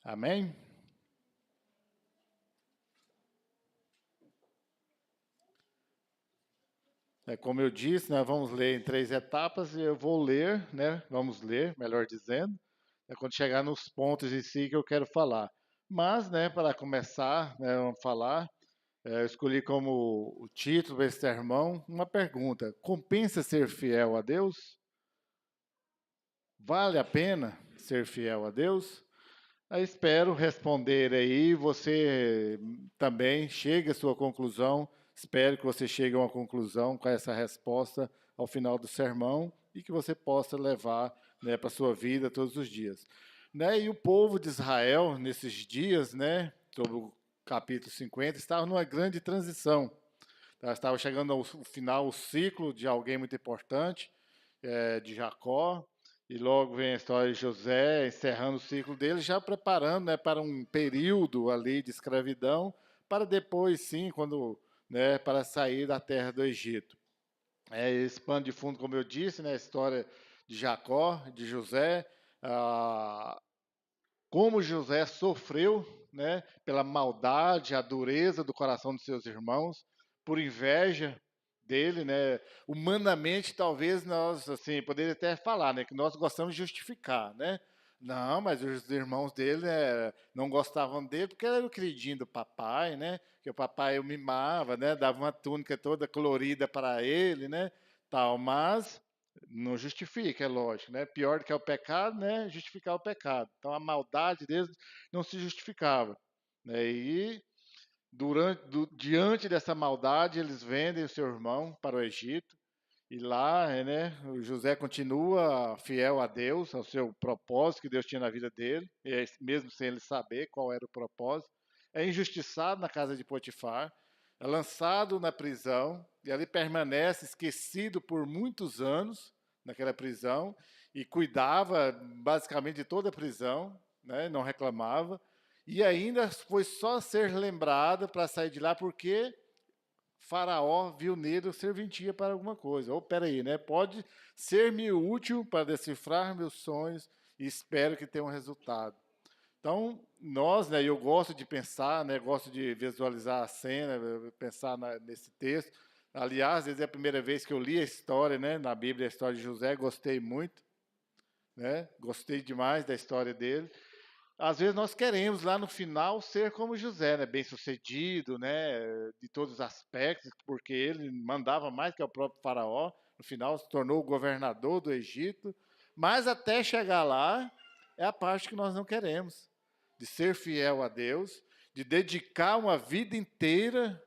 Amém? Como eu disse, nós vamos ler em 3 etapas e eu vou ler, né? Vamos ler, melhor dizendo, quando chegar nos pontos em si que eu quero falar. Mas, né, para começar, né, vamos falar, eu escolhi como o título desse sermão uma pergunta: compensa ser fiel a Deus? Vale a pena ser fiel a Deus? Eu espero responder aí, você também chegue à sua conclusão. Espero que você chegue a uma conclusão com essa resposta ao final do sermão e que você possa levar, né, para a sua vida todos os dias. Né? E o povo de Israel, nesses dias, né, sobre o capítulo 50, estava numa grande transição. Estava chegando ao final, o ciclo de alguém muito importante, de Jacó, e logo vem a história de José, encerrando o ciclo dele, já preparando, né, para um período ali de escravidão, para depois, sim, quando, né, para sair da terra do Egito. Esse pano de fundo, como eu disse, né, a história de Jacó, de José, como José sofreu, né, pela maldade, a dureza do coração dos seus irmãos, por inveja dele, né? Humanamente, talvez nós, assim, poderia até falar, né, que nós gostamos de justificar, né? Não, mas os irmãos dele não gostavam dele porque ele era o queridinho do papai, né? Que o papai o mimava, né? Dava uma túnica toda colorida para ele, né? Tal, mas não justifica, é lógico, né? Pior do que é o pecado, né? Justificar o pecado. Então a maldade deles não se justificava, né? E diante dessa maldade, eles vendem o seu irmão para o Egito. E lá, né, o José continua fiel a Deus, ao seu propósito que Deus tinha na vida dele, mesmo sem ele saber qual era o propósito. É injustiçado na casa de Potifar, é lançado na prisão, e ali permanece esquecido por muitos anos naquela prisão, e cuidava basicamente de toda a prisão, né, não reclamava, e ainda foi só ser lembrado para sair de lá porque Faraó viu nele serventia para alguma coisa. Ou peraí, né? Pode ser-me útil para decifrar meus sonhos e espero que tenha um resultado. Então, nós, né, eu gosto de pensar, né, gosto de visualizar a cena, pensar nesse texto. Aliás, desde a primeira vez que eu li a história, né, na Bíblia, a história de José, gostei muito, né? Gostei demais da história dele. Às vezes nós queremos lá no final ser como José, né? Bem-sucedido, né? De todos os aspectos, porque ele mandava mais que o próprio faraó. No final se tornou o governador do Egito. Mas até chegar lá é a parte que nós não queremos, de ser fiel a Deus, de dedicar uma vida inteira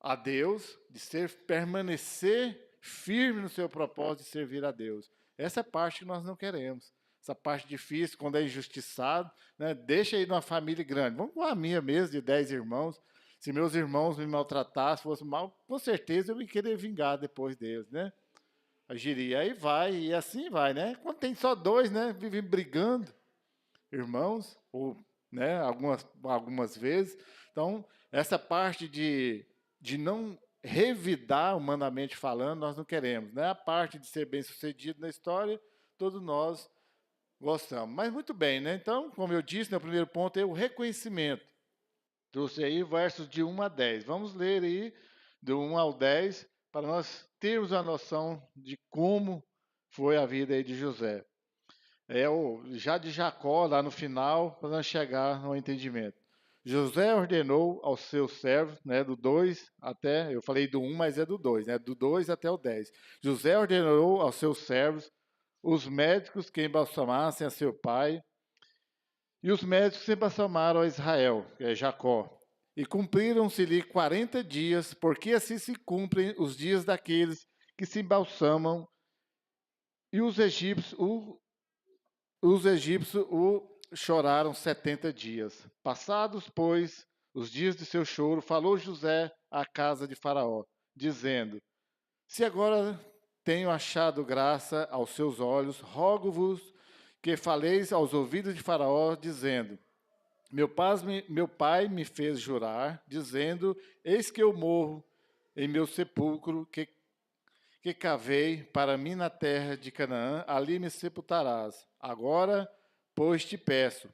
a Deus, de permanecer firme no seu propósito de servir a Deus. Essa é a parte que nós não queremos. Essa parte difícil, quando é injustiçado, né? Deixa aí numa família grande. Vamos com a minha mesmo, de 10 irmãos. Se meus irmãos me maltratassem, fosse mal, com certeza eu ia querer vingar depois deles, né? Agiria. Aí vai, e assim vai, né? Quando tem só dois, né? Vivem brigando, irmãos, ou, né, algumas vezes. Então, essa parte de não revidar, humanamente falando, nós não queremos. Né? A parte de ser bem-sucedido na história, todos nós gostamos. Mas muito bem, né? Então, como eu disse, no primeiro ponto é o reconhecimento. Trouxe aí versos de 1 a 10. Vamos ler aí do 1 ao 10 para nós termos a noção de como foi a vida aí de José. Já de Jacó, lá no final, para nós chegar no entendimento. José ordenou aos seus servos, né, do 2 até, eu falei do 1, mas é do 2, né, do 2 até o 10. José ordenou aos seus servos, os médicos que embalsamassem a seu pai, e os médicos embalsamaram a Israel, que é Jacó. E cumpriram-se-lhe 40 dias, porque assim se cumprem os dias daqueles que se embalsamam, e os egípcios o choraram 70 dias. Passados, pois, os dias de seu choro, falou José à casa de Faraó, dizendo: Se agora tenho achado graça aos seus olhos, rogo-vos que faleis aos ouvidos de Faraó, dizendo: meu pai me fez jurar, dizendo: Eis que eu morro em meu sepulcro, que cavei para mim na terra de Canaã, ali me sepultarás. Agora, pois te peço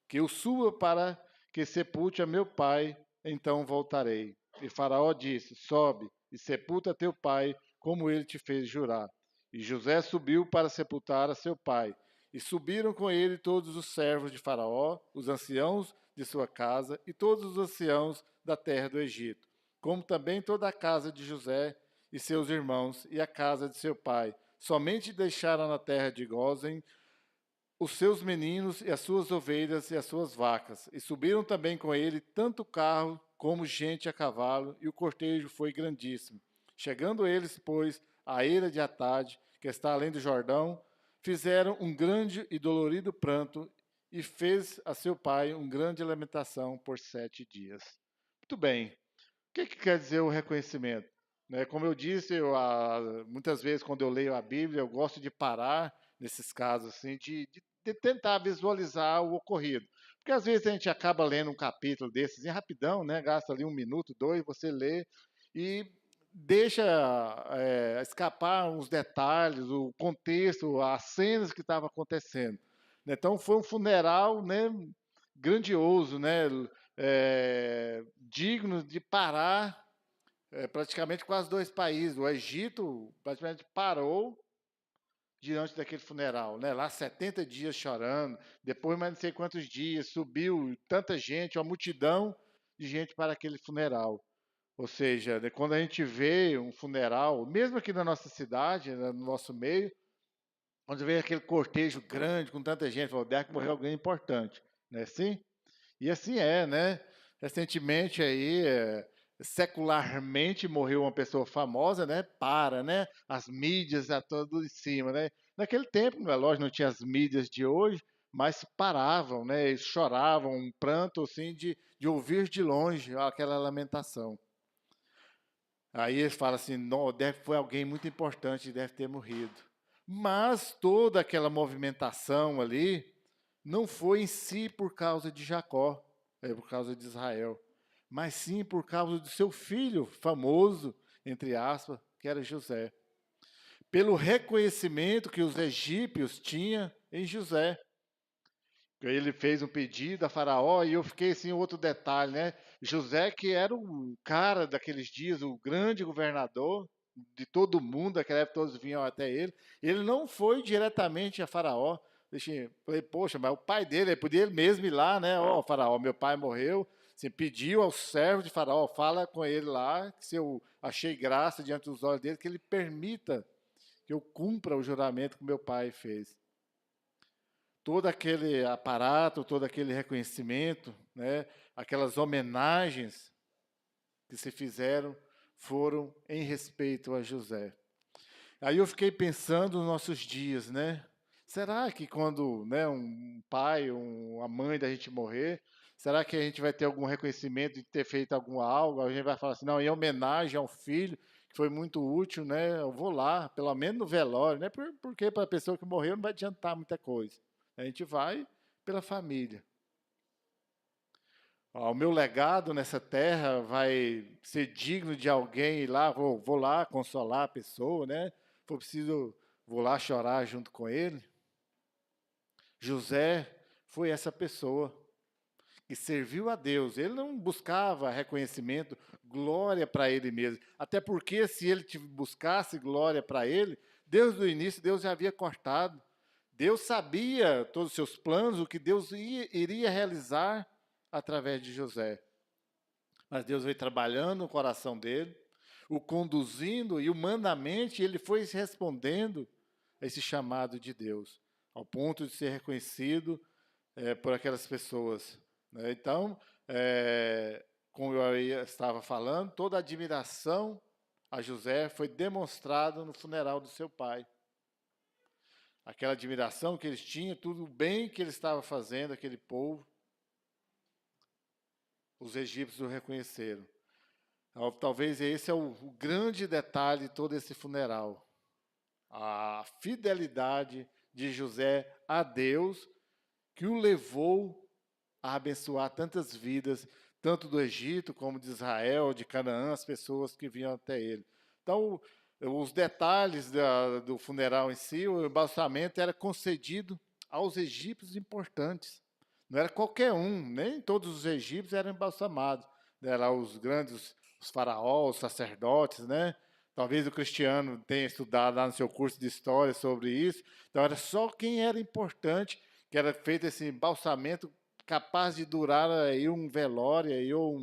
que eu suba para que sepulte a meu pai, então voltarei. E Faraó disse: Sobe e sepulta teu pai, como ele te fez jurar. E José subiu para sepultar a seu pai. E subiram com ele todos os servos de Faraó, os anciãos de sua casa e todos os anciãos da terra do Egito, como também toda a casa de José e seus irmãos e a casa de seu pai. Somente deixaram na terra de Gósen os seus meninos e as suas ovelhas e as suas vacas. E subiram também com ele tanto carro como gente a cavalo, e o cortejo foi grandíssimo. Chegando eles, pois, à eira de Atade, que está além do Jordão, fizeram um grande e dolorido pranto, e fez a seu pai uma grande lamentação por 7 dias. Muito bem. O que quer dizer o reconhecimento? Né, como eu disse, muitas vezes quando eu leio a Bíblia, eu gosto de parar nesses casos assim, de tentar visualizar o ocorrido. Porque às vezes a gente acaba lendo um capítulo desses em rapidão, né, gasta ali 1 minuto, 2, você lê e deixa escapar uns detalhes, o contexto, as cenas que estavam acontecendo. Então foi um funeral, né, grandioso, né, digno de parar praticamente quase 2 países. O Egito praticamente parou diante daquele funeral, né? Lá 70 dias chorando, depois mais não sei quantos dias, subiu tanta gente, uma multidão de gente para aquele funeral. Ou seja, quando a gente vê um funeral, mesmo aqui na nossa cidade, no nosso meio, quando vê aquele cortejo grande com tanta gente, fala, deve que morreu alguém importante, não é assim? E assim né? Recentemente aí, secularmente morreu uma pessoa famosa, né? Né? As mídias a todo em cima, né? Naquele tempo, é lógico, não tinha as mídias de hoje, mas paravam, né? Eles choravam, um pranto assim de ouvir de longe aquela lamentação. Aí eles falam assim, não, foi alguém muito importante, deve ter morrido. Mas toda aquela movimentação ali não foi em si por causa de Jacó, por causa de Israel, mas sim por causa do seu filho famoso, entre aspas, que era José. Pelo reconhecimento que os egípcios tinham em José. Ele fez um pedido a Faraó e eu fiquei assim, outro detalhe, né? José, que era o cara daqueles dias, o grande governador de todo mundo, daquela época todos vinham até ele não foi diretamente a Faraó. Falei, poxa, mas o pai dele, ele podia ele mesmo ir lá, né? Ó, Faraó, meu pai morreu. Assim, pediu ao servo de Faraó, fala com ele lá, que se eu achei graça diante dos olhos dele, que ele permita que eu cumpra o juramento que meu pai fez. Todo aquele aparato, todo aquele reconhecimento, né, aquelas homenagens que se fizeram foram em respeito a José. Aí eu fiquei pensando nos nossos dias, né? Será que quando, né, um pai, uma mãe da gente morrer, será que a gente vai ter algum reconhecimento de ter feito algum algo? A gente vai falar assim, não, em homenagem ao filho, que foi muito útil, né? Eu vou lá, pelo menos no velório, né? Porque para a pessoa que morreu não vai adiantar muita coisa. A gente vai pela família. O meu legado nessa terra vai ser digno de alguém ir lá, vou lá consolar a pessoa, né? Se for preciso, vou lá chorar junto com ele. José foi essa pessoa que serviu a Deus. Ele não buscava reconhecimento, glória para ele mesmo. Até porque se ele buscasse glória para ele, desde o início Deus já havia cortado. Deus sabia todos os seus planos, o que Deus iria realizar através de José. Mas Deus veio trabalhando no coração dele, o conduzindo e humanamente ele foi respondendo a esse chamado de Deus, ao ponto de ser reconhecido por aquelas pessoas. Né? Então, como eu estava falando, toda a admiração a José foi demonstrada no funeral do seu pai. Aquela admiração que eles tinham, tudo o bem que ele estava fazendo, aquele povo, os egípcios o reconheceram. Talvez esse é o grande detalhe de todo esse funeral. A fidelidade de José a Deus, que o levou a abençoar tantas vidas, tanto do Egito como de Israel, de Canaã, as pessoas que vinham até ele. Então, os detalhes do funeral em si, o embalsamento era concedido aos egípcios importantes. Não era qualquer um, nem todos os egípcios eram embalsamados. Eram os grandes, os faraós, os sacerdotes, né? Talvez o cristiano tenha estudado lá no seu curso de história sobre isso. Então, era só quem era importante que era feito esse embalsamento capaz de durar aí um velório aí, ou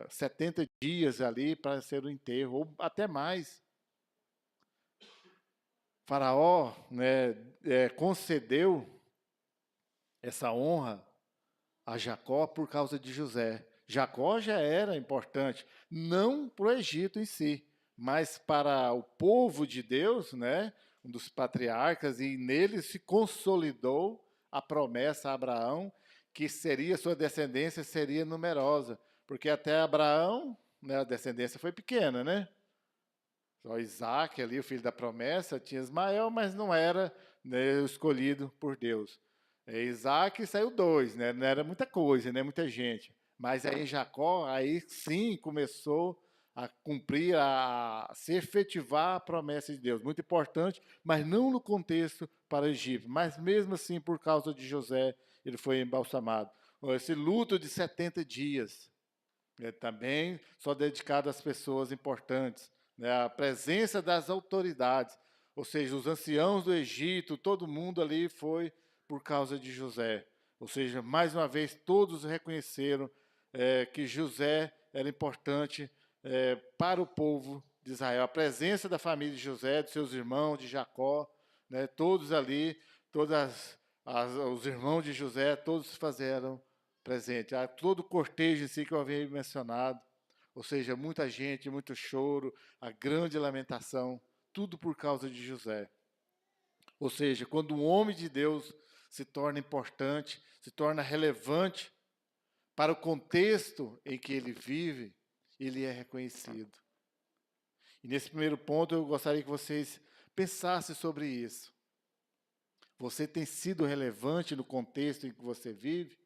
70 dias ali para ser o enterro, ou até mais. Faraó, né, concedeu essa honra a Jacó por causa de José. Jacó já era importante, não para o Egito em si, mas para o povo de Deus, né, um dos patriarcas, e nele se consolidou a promessa a Abraão que seria sua descendência seria numerosa, porque até Abraão, né, a descendência foi pequena, né? Só Isaac ali, o filho da promessa, tinha Ismael, mas não era, né, o escolhido por Deus. Isaac saiu dois, né? Não era muita coisa, né? Muita gente. Mas aí Jacó, aí sim começou a cumprir, a se efetivar a promessa de Deus. Muito importante, mas não no contexto para o Egito. Mas mesmo assim, por causa de José, ele foi embalsamado. Esse luto de 70 dias, também só dedicado às pessoas importantes, né? A presença das autoridades, ou seja, os anciãos do Egito, todo mundo ali foi por causa de José. Ou seja, mais uma vez, todos reconheceram que José era importante para o povo de Israel. A presença da família de José, de seus irmãos, de Jacó, né, todos ali, os irmãos de José, todos se fizeram presente. Todo o cortejo em si que eu havia mencionado, ou seja, muita gente, muito choro, a grande lamentação, tudo por causa de José. Ou seja, quando um homem de Deus se torna importante, se torna relevante para o contexto em que ele vive, ele é reconhecido. E nesse primeiro ponto eu gostaria que vocês pensassem sobre isso. Você tem sido relevante no contexto em que você vive?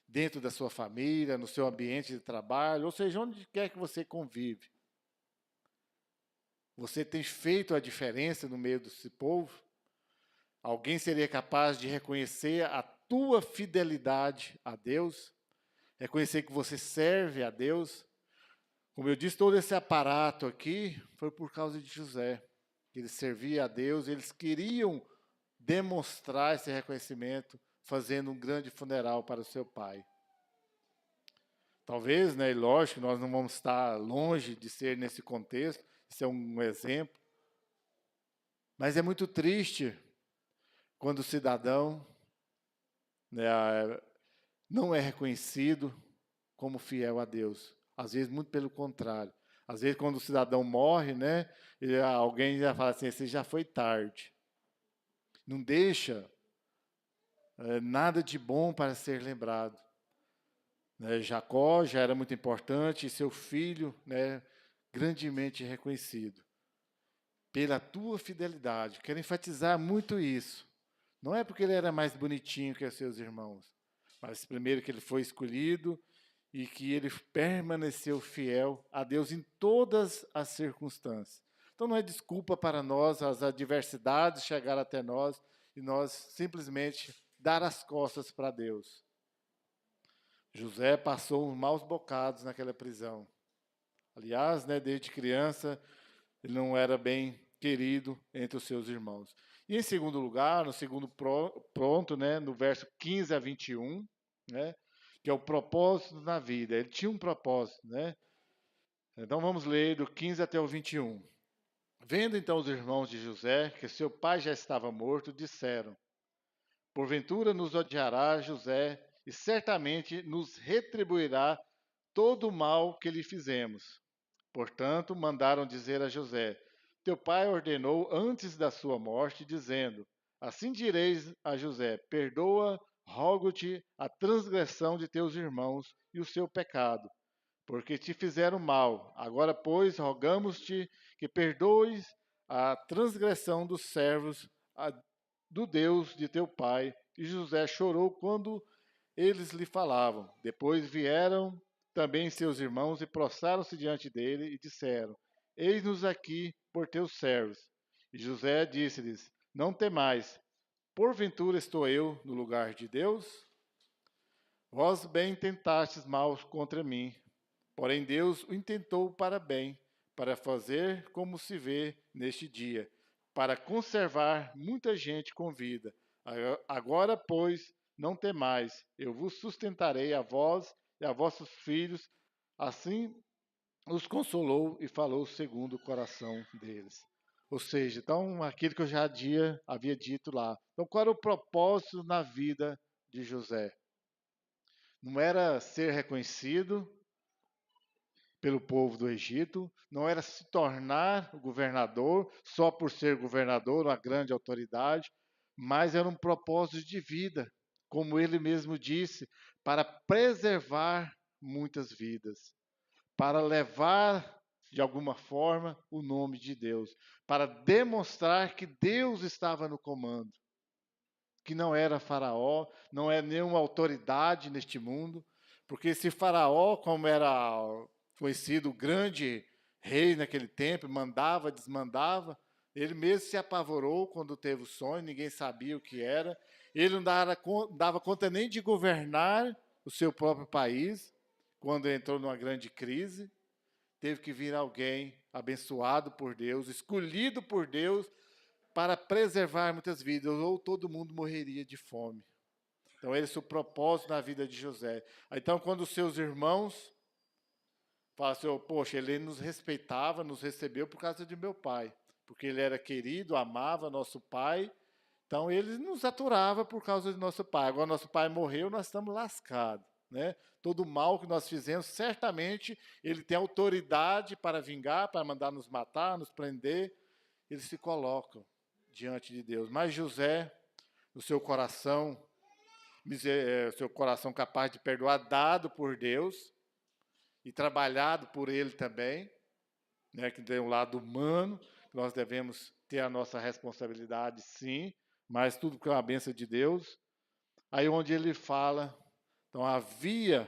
Dentro da sua família, no seu ambiente de trabalho, ou seja, onde quer que você convive. Você tem feito a diferença no meio desse povo? Alguém seria capaz de reconhecer a tua fidelidade a Deus? Reconhecer que você serve a Deus? Como eu disse, todo esse aparato aqui foi por causa de José. Ele servia a Deus, eles queriam demonstrar esse reconhecimento fazendo um grande funeral para o seu pai. Talvez, né, e lógico, nós não vamos estar longe de ser nesse contexto, isso é um exemplo, mas é muito triste quando o cidadão, né, não é reconhecido como fiel a Deus. Às vezes, muito pelo contrário. Às vezes, quando o cidadão morre, né, alguém já fala assim, esse já foi tarde. Não deixa nada de bom para ser lembrado. Jacó já era muito importante, e seu filho, né, grandemente reconhecido. Pela tua fidelidade. Quero enfatizar muito isso. Não é porque ele era mais bonitinho que os seus irmãos, mas primeiro que ele foi escolhido e que ele permaneceu fiel a Deus em todas as circunstâncias. Então não é desculpa para nós as adversidades chegar até nós e nós simplesmente dar as costas para Deus. José passou uns maus bocados naquela prisão. Aliás, né, desde criança, ele não era bem querido entre os seus irmãos. E em segundo lugar, no segundo ponto, né, no verso 15 a 21, né, que é o propósito na vida. Ele tinha um propósito, né? Então vamos ler do 15 até o 21. Vendo então os irmãos de José que seu pai já estava morto, disseram: porventura nos odiará José e certamente nos retribuirá todo o mal que lhe fizemos. Portanto, mandaram dizer a José: teu pai ordenou antes da sua morte, dizendo: assim direis a José: perdoa, rogo-te, a transgressão de teus irmãos e o seu pecado, porque te fizeram mal. Agora, pois, rogamos-te que perdoes a transgressão dos servos do Deus de teu pai. E José chorou quando eles lhe falavam. Depois vieram também seus irmãos e prostraram-se diante dele e disseram: eis-nos aqui por teus servos. E José disse-lhes: não temais, Porventura estou eu no lugar de Deus? Vós bem intentastes mal contra mim, porém Deus o intentou para bem, para fazer como se vê neste dia, para conservar muita gente com vida. Agora, pois, não temais, eu vos sustentarei a vós e a vossos filhos. Assim os consolou e falou segundo o coração deles. Ou seja, então, aquilo que eu já havia dito lá. Então, qual era o propósito na vida de José? Não era ser reconhecido pelo povo do Egito, não era se tornar o governador só por ser governador, uma grande autoridade, mas era um propósito de vida, como ele mesmo disse, para preservar muitas vidas, para levar de alguma forma o nome de Deus, para demonstrar que Deus estava no comando, que não era Faraó, não é nenhuma autoridade neste mundo, porque se Faraó, como era conhecido o grande rei naquele tempo, mandava, desmandava, ele mesmo se apavorou quando teve o sonho, ninguém sabia o que era, ele não dava conta nem de governar o seu próprio país, quando entrou numa grande crise, teve que vir alguém abençoado por Deus, escolhido por Deus, para preservar muitas vidas, ou todo mundo morreria de fome. Então, esse é o propósito na vida de José. Então, quando os seus irmãos falam assim, poxa, ele nos respeitava, nos recebeu por causa de meu pai, porque ele era querido, amava nosso pai, então ele nos aturava por causa de nosso pai. Agora nosso pai morreu, nós estamos lascados, né? Todo o mal que nós fizemos, certamente ele tem autoridade para vingar, para mandar nos matar, nos prender. Eles se colocam diante de Deus. Mas José, no seu coração, seu coração capaz de perdoar, dado por Deus e trabalhado por Ele também, né, que tem um lado humano, nós devemos ter a nossa responsabilidade, sim, mas tudo com a bênção de Deus. Aí onde ele fala, então havia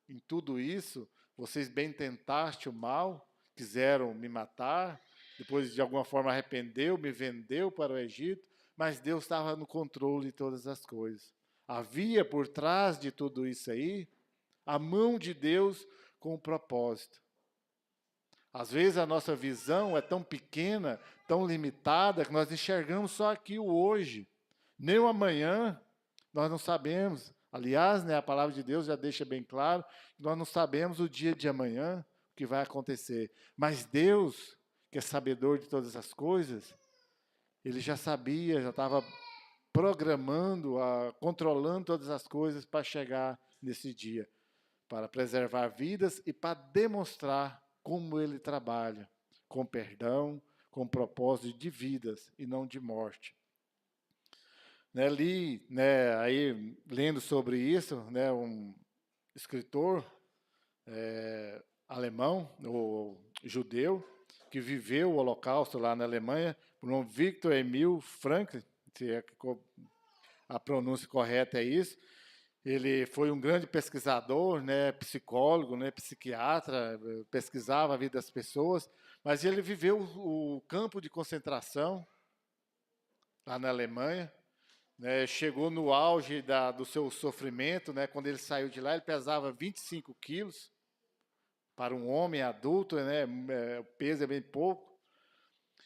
em tudo isso, vocês bem tentaste o mal, quiseram me matar, depois de alguma forma arrependeu, me vendeu para o Egito, mas Deus estava no controle de todas as coisas. Havia por trás de tudo isso aí, a mão de Deus com um propósito. Às vezes a nossa visão é tão pequena, tão limitada, que nós enxergamos só aqui o hoje. Nem o amanhã, nós não sabemos. Aliás, né, a palavra de Deus já deixa bem claro que nós não sabemos o dia de amanhã, o que vai acontecer. Mas Deus, que é sabedor de todas as coisas, Ele já sabia, já estava programando, controlando todas as coisas para chegar nesse dia, para preservar vidas e para demonstrar como Ele trabalha, com perdão, com propósito de vidas e não de morte. Né, aí, lendo sobre isso, né, um escritor alemão, ou judeu, que viveu o Holocausto lá na Alemanha, por nome Viktor Emil Frankl, se a pronúncia correta é isso. Ele foi um grande pesquisador, né, psicólogo, né, psiquiatra, pesquisava a vida das pessoas, mas ele viveu o campo de concentração lá na Alemanha, né, chegou no auge do seu sofrimento, né, quando ele saiu de lá, ele pesava 25 quilos, para um homem adulto, né, o peso é bem pouco,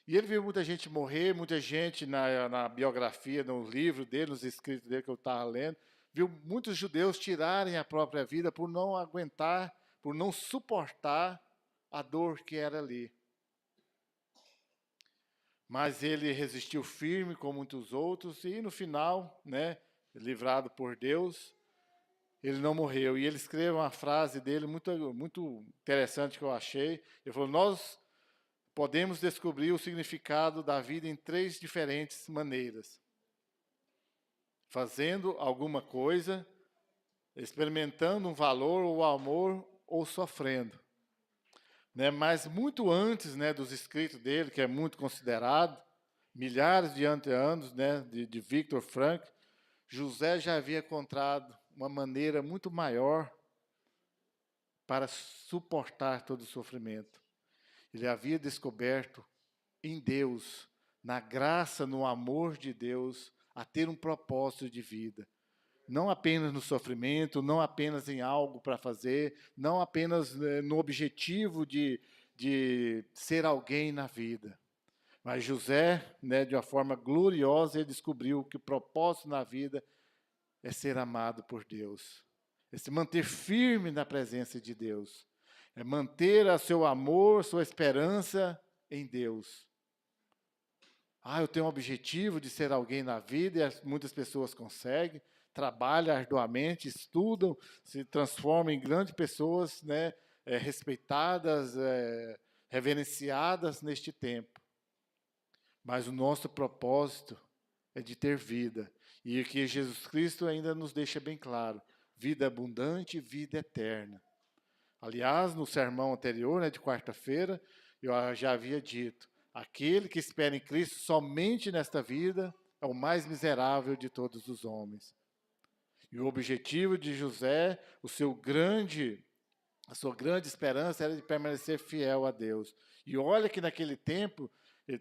e ele viu muita gente morrer, muita gente na biografia, no livro dele, nos escritos dele que eu estava lendo, viu muitos judeus tirarem a própria vida por não aguentar, por não suportar a dor que era ali. Mas ele resistiu firme com muitos outros e no final, né, livrado por Deus, ele não morreu. E ele escreve uma frase dele muito, muito interessante que eu achei. Ele falou, nós podemos descobrir o significado da vida em 3 diferentes maneiras. Fazendo alguma coisa, experimentando um valor ou amor, ou sofrendo. Né? Mas muito antes, né, dos escritos dele, que é muito considerado, milhares de anos, né, de Viktor Frankl, José já havia encontrado uma maneira muito maior para suportar todo o sofrimento. Ele havia descoberto em Deus, na graça, no amor de Deus, a ter um propósito de vida. Não apenas no sofrimento, não apenas em algo para fazer, não apenas no objetivo de ser alguém na vida. Mas José, né, de uma forma gloriosa, ele descobriu que o propósito na vida é ser amado por Deus, é se manter firme na presença de Deus, é manter o seu amor, sua esperança em Deus. Eu tenho um objetivo de ser alguém na vida, e muitas pessoas conseguem, trabalham arduamente, estudam, se transformam em grandes pessoas, né, respeitadas, reverenciadas neste tempo. Mas o nosso propósito é de ter vida. E o que Jesus Cristo ainda nos deixa bem claro: vida abundante e vida eterna. Aliás, no sermão anterior, né, de quarta-feira, eu já havia dito: aquele que espera em Cristo somente nesta vida é o mais miserável de todos os homens. E o objetivo de José, a sua grande esperança era de permanecer fiel a Deus. E olha que naquele tempo,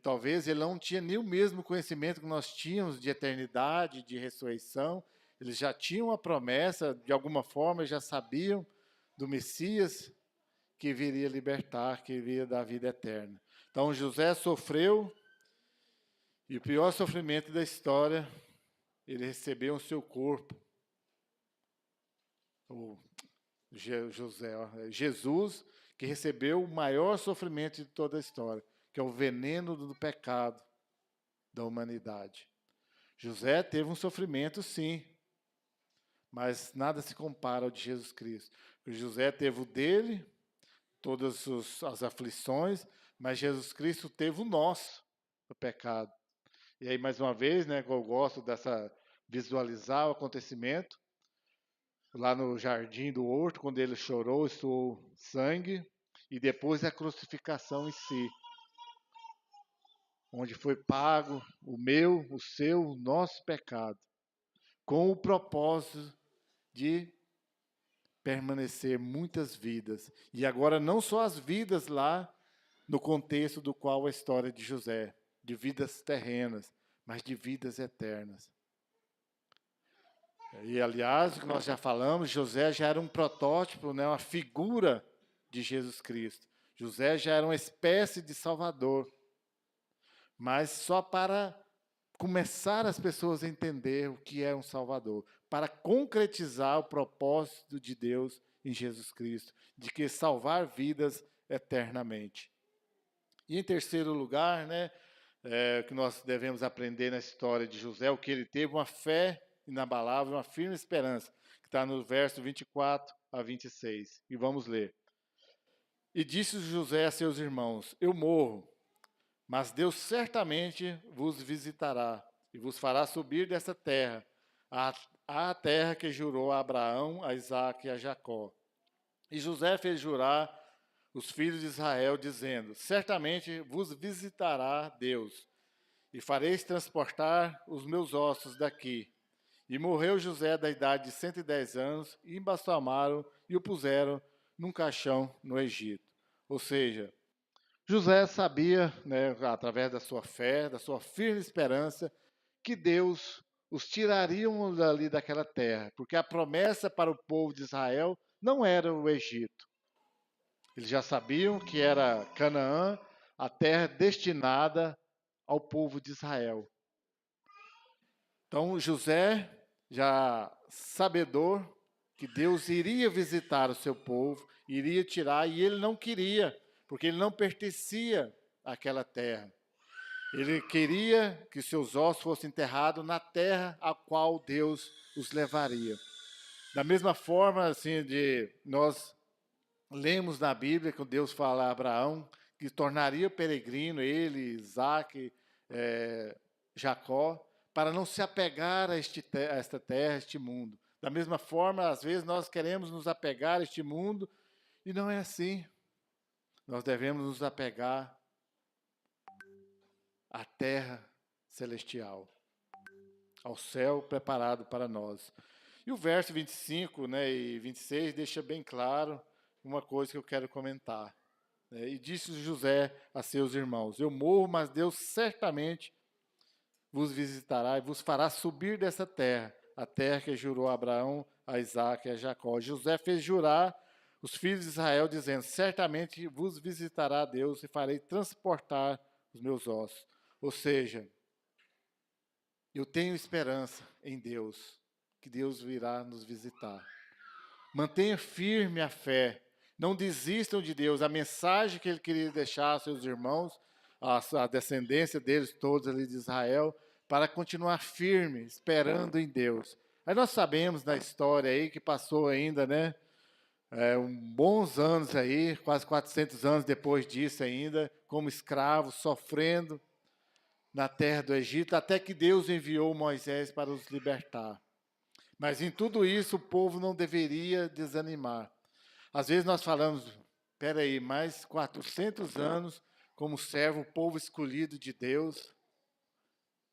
talvez ele não tinha nem o mesmo conhecimento que nós tínhamos de eternidade, de ressurreição. Eles já tinham a promessa, de alguma forma, já sabiam do Messias que viria libertar, que viria dar vida eterna. Então José sofreu, e o pior sofrimento da história, ele recebeu o seu corpo. Jesus, que recebeu o maior sofrimento de toda a história, que é o veneno do pecado da humanidade. José teve um sofrimento, sim, mas nada se compara ao de Jesus Cristo. O José teve o dele, todas as aflições, mas Jesus Cristo teve o nosso, o pecado. E aí, mais uma vez, né, eu gosto dessa visualizar o acontecimento, lá no jardim do horto, quando ele chorou, suou sangue, e depois a crucificação em si, onde foi pago o meu, o seu, o nosso pecado, com o propósito de permanecer muitas vidas. E agora não só as vidas lá no contexto do qual a história de José, de vidas terrenas, mas de vidas eternas. E, aliás, o que nós já falamos, José já era um protótipo, né, uma figura de Jesus Cristo. José já era uma espécie de salvador. Mas só para começar as pessoas a entender o que é um salvador, para concretizar o propósito de Deus em Jesus Cristo, de que salvar vidas eternamente. E em terceiro lugar, né, o que nós devemos aprender na história de José, o que ele teve uma fé inabalável, uma firme esperança, que está no verso 24 a 26. E vamos ler. E disse José a seus irmãos: eu morro, mas Deus certamente vos visitará e vos fará subir dessa terra, à terra que jurou a Abraão, a Isaque e a Jacó. E José fez jurar os filhos de Israel, dizendo: certamente vos visitará Deus, e fareis transportar os meus ossos daqui. E morreu José da idade de 110 anos, e embalsamaram e o puseram num caixão no Egito. Ou seja, José sabia, né, através da sua fé, da sua firme esperança, que Deus os tiraria dali daquela terra, porque a promessa para o povo de Israel não era o Egito. Eles já sabiam que era Canaã, a terra destinada ao povo de Israel. Então José, já sabedor que Deus iria visitar o seu povo, iria tirar, e ele não queria, porque ele não pertencia àquela terra. Ele queria que seus ossos fossem enterrados na terra a qual Deus os levaria. Da mesma forma, assim, nós lemos na Bíblia que Deus fala a Abraão que tornaria peregrino ele, Isaque, Jacó, para não se apegar a esta terra, a este mundo. Da mesma forma, às vezes nós queremos nos apegar a este mundo e não é assim. Nós devemos nos apegar à terra celestial, ao céu preparado para nós. E o verso 25, né, e 26 deixa bem claro uma coisa que eu quero comentar. E disse José a seus irmãos: eu morro, mas Deus certamente vos visitará e vos fará subir dessa terra, a terra que jurou a Abraão, a Isaque e a Jacó. José fez jurar os filhos de Israel, dizendo: certamente vos visitará Deus e farei transportar os meus ossos. Ou seja, eu tenho esperança em Deus, que Deus virá nos visitar. Mantenha firme a fé. Não desistam de Deus. A mensagem que ele queria deixar aos seus irmãos, a descendência deles todos ali de Israel, para continuar firme, esperando em Deus. Aí nós sabemos na história aí que passou ainda, né? Bons anos aí, quase 400 anos depois disso ainda, como escravos, sofrendo na terra do Egito, até que Deus enviou Moisés para os libertar. Mas em tudo isso o povo não deveria desanimar. Às vezes nós falamos, espera aí, mais 400 anos como servo, o povo escolhido de Deus,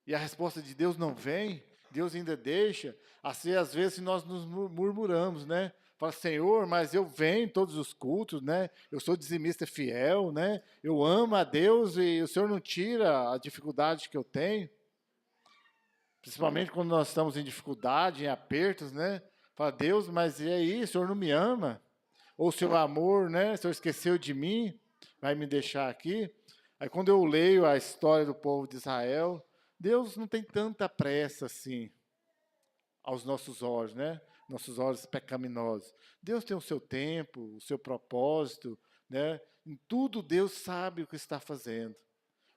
e a resposta de Deus não vem, Deus ainda deixa. Assim, às vezes nós nos murmuramos, né? Fala, Senhor, mas eu venho em todos os cultos, né? Eu sou dizimista fiel, né? Eu amo a Deus e o Senhor não tira a dificuldade que eu tenho. Principalmente quando nós estamos em dificuldade, em apertos, né? Fala, Deus, mas e aí, o Senhor não me ama? Ou o seu amor, né? O Senhor esqueceu de mim, vai me deixar aqui? Aí quando eu leio a história do povo de Israel, Deus não tem tanta pressa assim aos nossos olhos, né? Nossos olhos pecaminosos. Deus tem o seu tempo, o seu propósito, né? Em tudo Deus sabe o que está fazendo.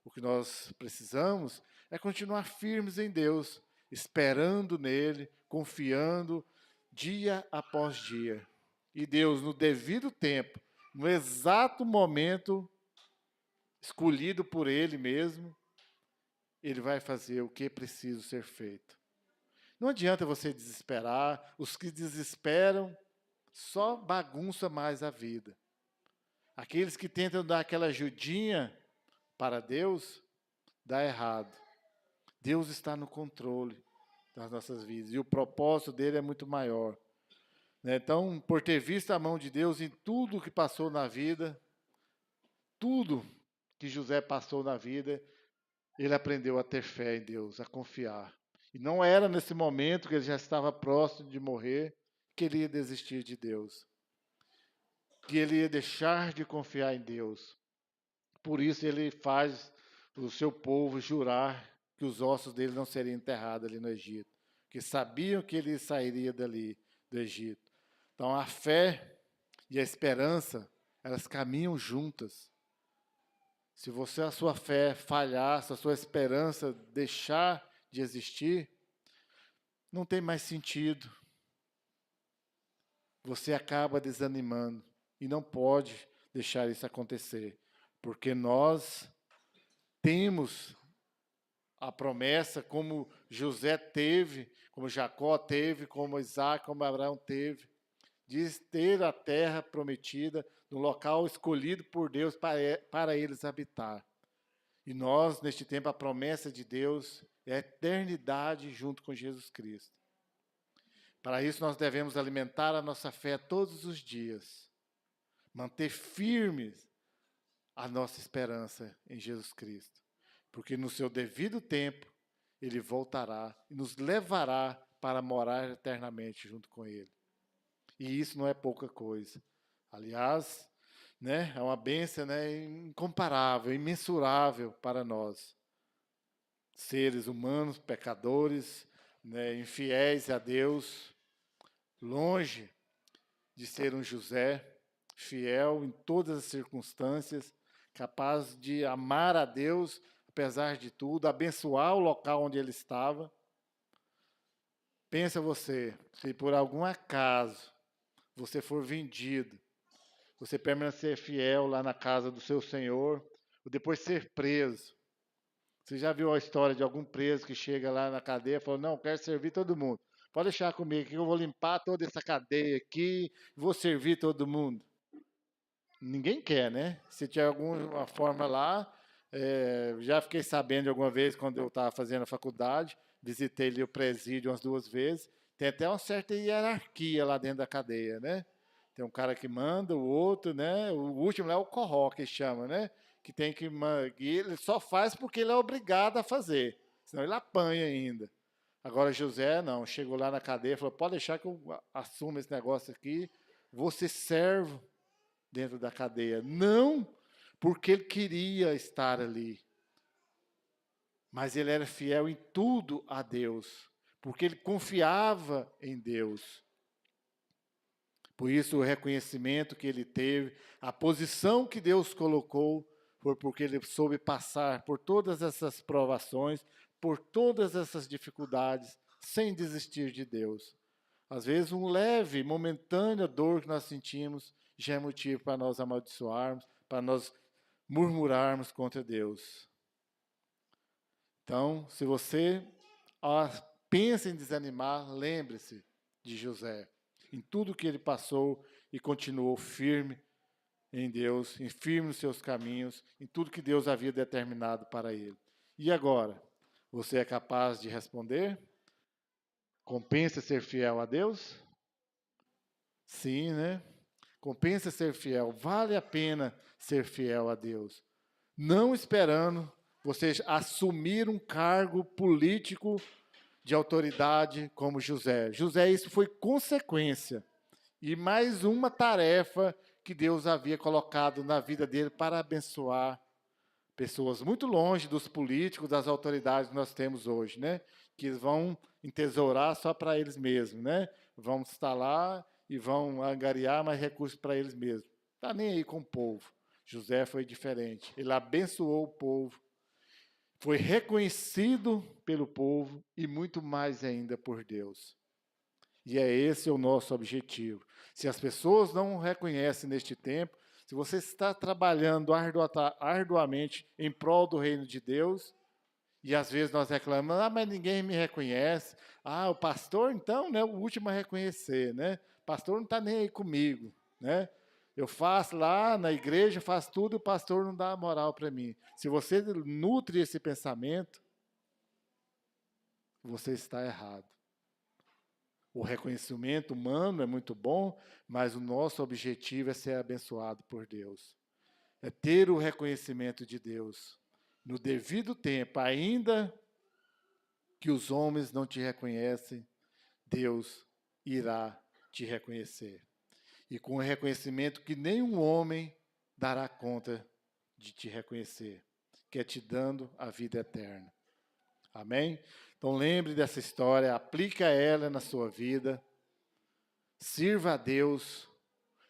O que nós precisamos é continuar firmes em Deus, esperando nele, confiando dia após dia. E Deus, no devido tempo, no exato momento escolhido por Ele mesmo, Ele vai fazer o que é preciso ser feito. Não adianta você desesperar. Os que desesperam só bagunçam mais a vida. Aqueles que tentam dar aquela ajudinha para Deus, dá errado. Deus está no controle das nossas vidas e o propósito dele é muito maior. Então, por ter visto a mão de Deus em tudo que passou na vida, tudo que José passou na vida, ele aprendeu a ter fé em Deus, a confiar. E não era nesse momento que ele já estava próximo de morrer que ele ia desistir de Deus, que ele ia deixar de confiar em Deus. Por isso ele faz o seu povo jurar que os ossos dele não seriam enterrados ali no Egito, que sabiam que ele sairia dali do Egito. Então a fé e a esperança, elas caminham juntas. Se você, a sua fé falhar, se a sua esperança deixar de existir, não tem mais sentido. Você acaba desanimando e não pode deixar isso acontecer, porque nós temos a promessa, como José teve, como Jacó teve, como Isaac, como Abraão teve, de ter a terra prometida, no local escolhido por Deus para eles habitar. E nós, neste tempo, a promessa de Deus é a eternidade junto com Jesus Cristo. Para isso, nós devemos alimentar a nossa fé todos os dias, manter firmes a nossa esperança em Jesus Cristo, porque no seu devido tempo, Ele voltará e nos levará para morar eternamente junto com Ele. E isso não é pouca coisa. Aliás, né, é uma bênção, né, incomparável, imensurável para nós. Seres humanos, pecadores, né, infiéis a Deus, longe de ser um José, fiel em todas as circunstâncias, capaz de amar a Deus, apesar de tudo, abençoar o local onde ele estava. Pensa você, se por algum acaso você for vendido, você permanecer fiel lá na casa do seu Senhor, ou depois ser preso. Você já viu a história de algum preso que chega lá na cadeia e fala, não, quero servir todo mundo. Pode deixar comigo que eu vou limpar toda essa cadeia aqui, vou servir todo mundo. Ninguém quer, né? Se tiver alguma forma lá, já fiquei sabendo de alguma vez quando eu estava fazendo a faculdade, visitei ali o presídio umas 2 vezes, tem até uma certa hierarquia lá dentro da cadeia, né? Tem um cara que manda, o outro, né? O último lá é o corró, que chama, né? Que tem que e ele só faz porque ele é obrigado a fazer. senão ele apanha ainda. Agora José não, chegou lá na cadeia e falou, pode deixar que eu assumo esse negócio aqui, vou ser servo dentro da cadeia. Não porque ele queria estar ali, mas ele era fiel em tudo a Deus, porque ele confiava em Deus. Por isso o reconhecimento que ele teve, a posição que Deus colocou, foi porque ele soube passar por todas essas provações, por todas essas dificuldades, sem desistir de Deus. Às vezes um leve, momentânea dor que nós sentimos já é motivo para nós amaldiçoarmos, para nós murmurarmos contra Deus. Então, se você pensa em desanimar, lembre-se de José, em tudo que ele passou e continuou firme em Deus, firme nos seus caminhos, em tudo que Deus havia determinado para ele. E agora, você é capaz de responder? Compensa ser fiel a Deus? Sim, né? Compensa ser fiel, vale a pena ser fiel a Deus. Não esperando você assumir um cargo político de autoridade como José. José, isso foi consequência. E mais uma tarefa que Deus havia colocado na vida dele para abençoar pessoas muito longe dos políticos, das autoridades que nós temos hoje, né? Que eles vão entesourar só para eles mesmos, né? Vão estar lá e vão angariar mais recursos para eles mesmos. Está nem aí com o povo. José foi diferente. Ele abençoou o povo, foi reconhecido pelo povo e muito mais ainda por Deus. E é esse o nosso objetivo. Se as pessoas não reconhecem neste tempo, se você está trabalhando arduamente em prol do reino de Deus, e às vezes nós reclamamos, mas ninguém me reconhece. O pastor, então, né, o último a reconhecer, né? O pastor não está nem aí comigo, né? Eu faço lá na igreja, faço tudo, o pastor não dá moral para mim. Se você nutre esse pensamento, você está errado. O reconhecimento humano é muito bom, mas o nosso objetivo é ser abençoado por Deus. É ter o reconhecimento de Deus. No devido tempo, ainda que os homens não te reconhecem, Deus irá te reconhecer. E com o reconhecimento que nenhum homem dará conta de te reconhecer, que é te dando a vida eterna. Amém? Então lembre dessa história, aplica ela na sua vida, sirva a Deus,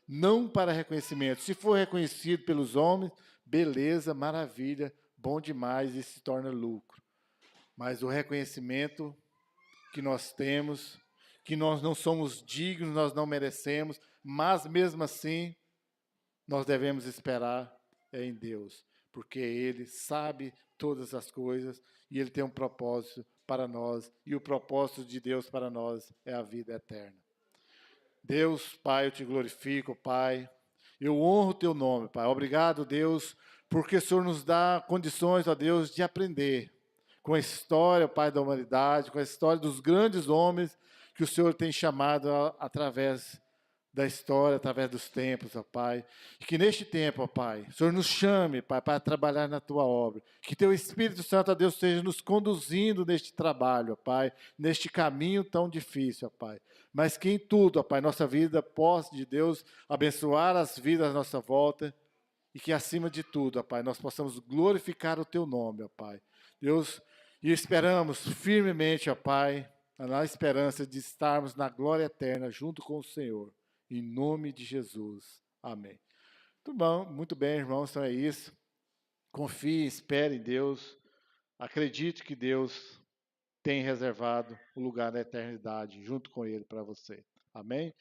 não para reconhecimento. Se for reconhecido pelos homens, beleza, maravilha, bom demais e se torna lucro. Mas o reconhecimento que nós temos, que nós não somos dignos, nós não merecemos, mas mesmo assim, nós devemos esperar em Deus, porque Ele sabe todas as coisas e Ele tem um propósito para nós, e o propósito de Deus para nós é a vida eterna. Deus, Pai, eu te glorifico, Pai, eu honro o teu nome, Pai. Obrigado, Deus, porque o Senhor nos dá condições, ó Deus, de aprender com a história, Pai, da humanidade, com a história dos grandes homens que o Senhor tem chamado através da história, através dos tempos, ó Pai. E que neste tempo, ó Pai, o Senhor nos chame, Pai, para trabalhar na Tua obra. Que Teu Espírito Santo, ó Deus, esteja nos conduzindo neste trabalho, ó Pai, neste caminho tão difícil, ó Pai. Mas que em tudo, ó Pai, nossa vida possa, de Deus, abençoar as vidas à nossa volta. E que acima de tudo, ó Pai, nós possamos glorificar o Teu nome, ó Pai. Deus, e esperamos firmemente, ó Pai, na esperança de estarmos na glória eterna junto com o Senhor. Em nome de Jesus. Amém. Tudo bom, muito bem, irmãos, então é isso. Confie, espere em Deus. Acredite que Deus tem reservado o lugar da eternidade junto com Ele para você. Amém?